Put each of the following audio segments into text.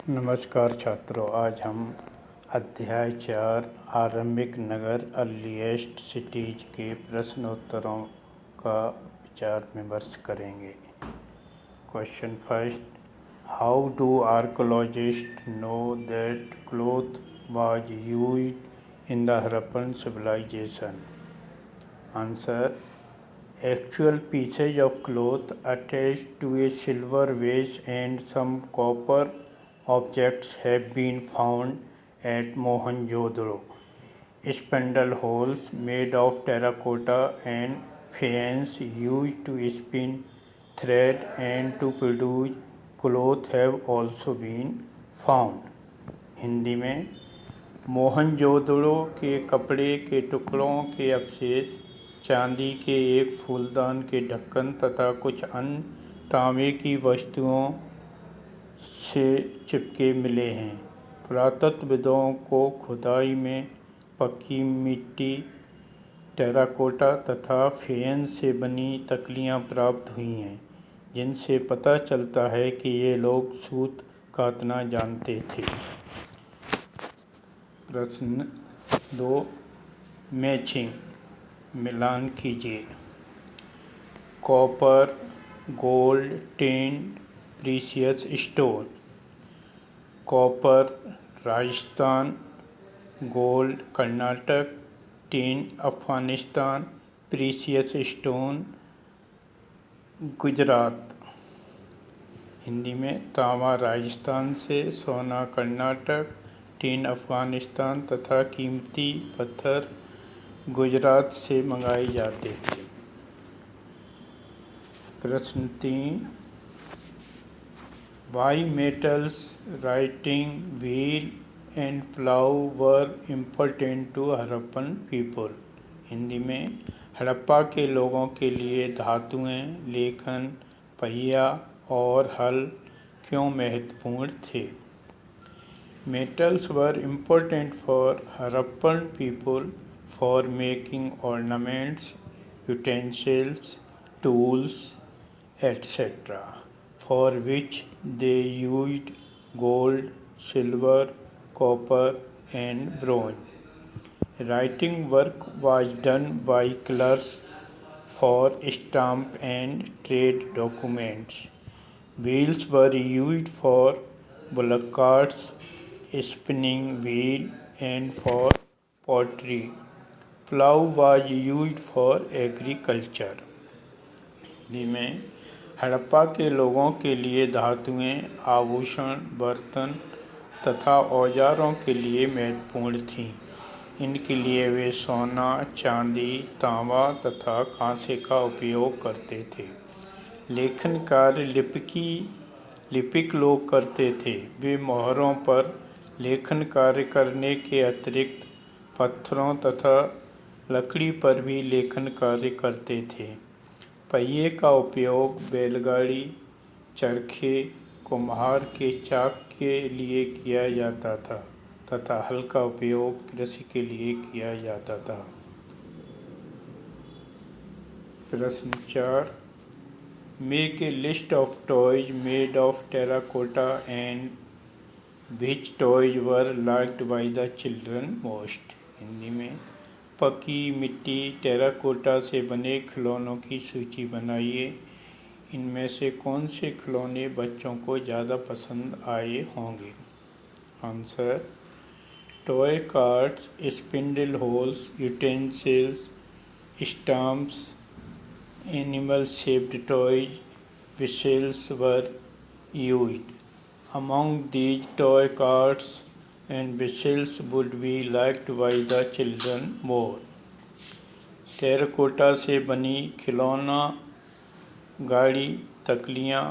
नमस्कार छात्रों, आज हम अध्याय 4 आरंभिक नगर अर्लीस्ट सिटीज के प्रश्नोत्तरों का विचार विमर्श करेंगे। Question first, how do archaeologist know that cloth was used in the Harappan civilization? Answer, actual pieces of cloth attached to a silver vase and some copper objects have been found at Mohenjo-daro. Spindle holes made of terracotta and faience used to spin thread and to produce cloth have also been found. Hindi में, मोहनजोदड़ो के कपड़े के टुकड़ों के अवशेष, चांदी के एक फूलदान के ढक्कन तथा कुछ अन्य तांबे की वस्तुओं से चिपके मिले हैं। पुरातत्वविदों को खुदाई में पक्की मिट्टी, टेराकोटा तथा फेयंस से बनी तकलियाँ प्राप्त हुई हैं, जिनसे पता चलता है कि ये लोग सूत कातना जानते थे। प्रश्न 2, मैचिंग मिलान कीजिए। Copper, gold, tin, precious stone. Copper Rajasthan, gold Karnataka, tin Afghanistan, precious stone Gujarat. Hindi में, तांबा राजस्थान से, सोना कर्नाटक, टिन अफगानिस्तान तथा कीमती पत्थर गुजरात से मंगाए जाते थे। प्रश्न 3, why metals, writing wheel and plough were important to Harappan people? Hindi में, हड़प्पा के लोगों के लिए धातुएं, लेखन, पहिया और हल क्यों महत्वपूर्ण थे? Metals were important for Harappan people for making ornaments, utensils, tools, etc., for which they used gold, silver, copper, and bronze. Writing work was done by clerks for stamp and trade documents. Wheels were used for bullock carts, spinning wheel and for pottery. Plough was used for agriculture. Hindi में, हड़प्पा के लोगों के लिए धातुएं, आभूषण, बर्तन तथा औजारों के लिए महत्वपूर्ण थीं। इनके लिए वे सोना, चांदी, तांबा तथा कांसे का उपयोग करते थे। लेखन कार्य लिपिक लोग करते थे। वे मोहरों पर लेखन कार्य करने के अतिरिक्त पत्थरों तथा लकड़ी पर भी लेखन कार्य करते थे। पहिए का उपयोग बैलगाड़ी, चरखे, कुम्हार के चाक के लिए किया जाता था तथा हल का उपयोग कृषि के लिए किया जाता था। प्रश्न 4, make a list of toys made of terracotta and which toys were liked by the children most? Hindi में, पकी मिट्टी, टेराकोटा से बने खिलौनों की सूची बनाइए। इनमें से कौन से खिलौने बच्चों को ज़्यादा पसंद आए होंगे? Answer, toy cards, spindle holes, utensils, stamps, animal shaped toys, whistles were used. Among these, toy carts and whistles would be liked by the children more. Terracotta से बनी खिलौना, गाड़ी, तकलियाँ,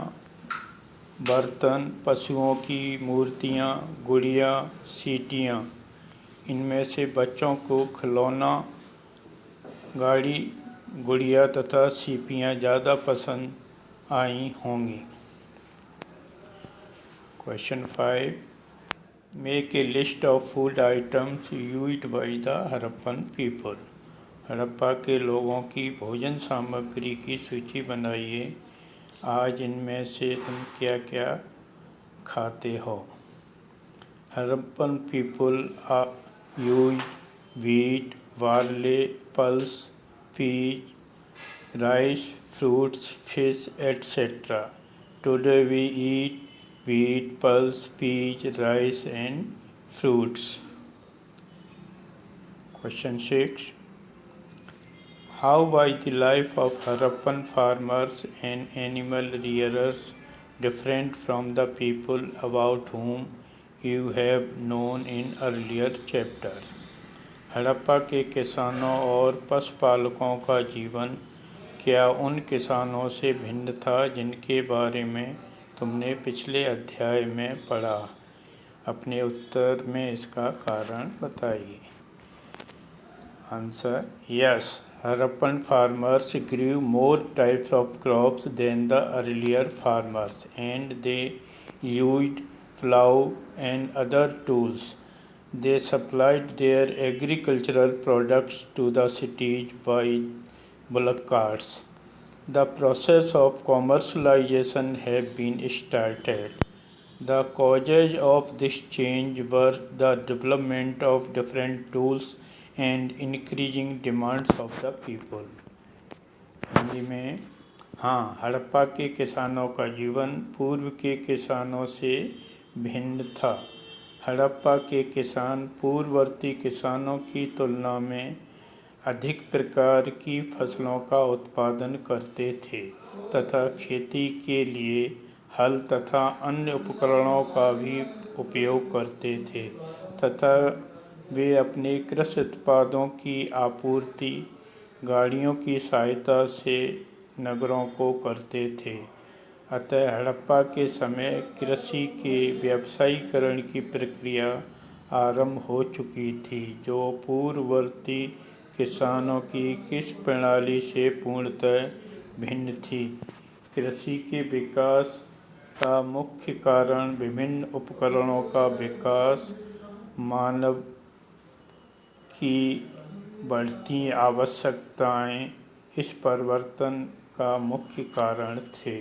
बर्तन, पशुओं की मूर्तियाँ, गुड़िया, सीटियाँ। इनमें से बच्चों को खिलौना, गाड़ी, गुड़िया तथा सीपियाँ ज़्यादा पसंद आई होंगी। Question 5, make a list of food items used by the Harappan people. Harappa के लोगों की भोजन सामग्री की सूची बनाइए। आज इनमें से तुम क्या क्या खाते हो? Harappan people used wheat, barley, pulse, peas, rice, fruits, fish, etc. Today we eat wheat, pulse, peas, rice and fruits. Question 6. How was the life of Harappan farmers and animal rearers different from the people about whom you have known in earlier chapters? Harappa के किसानों और पशुपालकों का जीवन क्या उन किसानों से भिन्न था जिनके बारे में तुमने पिछले अध्याय में पढ़ा? अपने उत्तर में इसका कारण बताइए। Answer: Yes, Harappan farmers grew more types of crops than the earlier farmers, and they used plough and other tools. They supplied their agricultural products to the cities by bullock carts. The process of commercialization has been started. The causes of this change were the development of different tools and increasing demands of the people. Hindi में हाँ, हड़प्पा के किसानों का जीवन पूर्व के किसानों से भिन्न था। हड़प्पा के किसान पूर्ववर्ती किसानों की तुलना में अधिक प्रकार की फसलों का उत्पादन करते थे तथा खेती के लिए हल तथा अन्य उपकरणों का भी उपयोग करते थे तथा वे अपने कृषि उत्पादों की आपूर्ति गाड़ियों की सहायता से नगरों को करते थे। अतः हड़प्पा के समय कृषि के व्यावसायीकरण की प्रक्रिया आरंभ हो चुकी थी, जो पूर्ववर्ती किसानों की किस प्रणाली से पूर्णतः भिन्न थी। कृषि के विकास का मुख्य कारण विभिन्न उपकरणों का विकास, मानव की बढ़ती आवश्यकताएं इस परिवर्तन का मुख्य कारण थे।